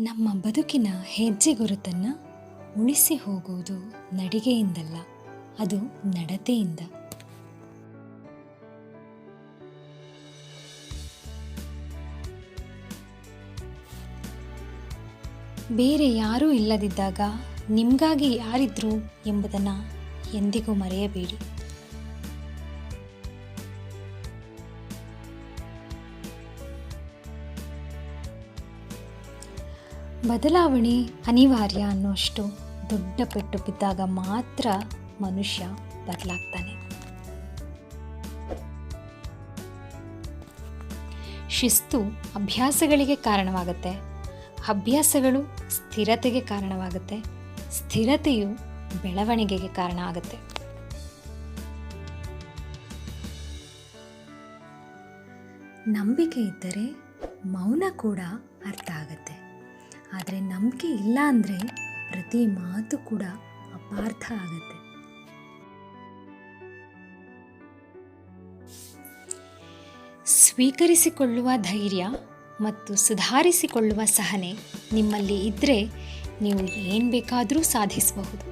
ನಮ್ಮ ಬದುಕಿನ ಹೆಜ್ಜೆ ಗುರುತನ್ನು ಉಳಿಸಿ ಹೋಗುವುದು ನಡಿಗೆಯಿಂದಲ್ಲ, ಅದು ನಡತೆಯಿಂದ. ಬೇರೆ ಯಾರೂ ಇಲ್ಲದಿದ್ದಾಗ ನಿಮಗಾಗಿ ಯಾರಿದ್ರು ಎಂಬುದನ್ನು ಎಂದಿಗೂ ಮರೆಯಬೇಡಿ. ಬದಲಾವಣೆ ಅನಿವಾರ್ಯ ಅನ್ನುವಷ್ಟು ದೊಡ್ಡ ಪೆಟ್ಟು ಬಿದ್ದಾಗ ಮಾತ್ರ ಮನುಷ್ಯ ಬದಲಾಗ್ತಾನೆ. ಶಿಸ್ತು ಅಭ್ಯಾಸಗಳಿಗೆ ಕಾರಣವಾಗುತ್ತೆ, ಅಭ್ಯಾಸಗಳು ಸ್ಥಿರತೆಗೆ ಕಾರಣವಾಗುತ್ತೆ, ಸ್ಥಿರತೆಯು ಬೆಳವಣಿಗೆಗೆ ಕಾರಣ ಆಗುತ್ತೆ. ನಂಬಿಕೆ ಇದ್ದರೆ ಮೌನ ಕೂಡ ಅರ್ಥ ಆಗುತ್ತೆ. ಆದರೆ ನಂಬಿಕೆ ಇಲ್ಲ ಅಂದರೆ ಪ್ರತಿ ಮಾತು ಕೂಡ ಅಪಾರ್ಥ ಆಗುತ್ತೆ. ಸ್ವೀಕರಿಸಿಕೊಳ್ಳುವ ಧೈರ್ಯ ಮತ್ತು ಸುಧಾರಿಸಿಕೊಳ್ಳುವ ಸಹನೆ ನಿಮ್ಮಲ್ಲಿ ಇದ್ದರೆ ನೀವು ಏನು ಬೇಕಾದರೂ ಸಾಧಿಸಬಹುದು.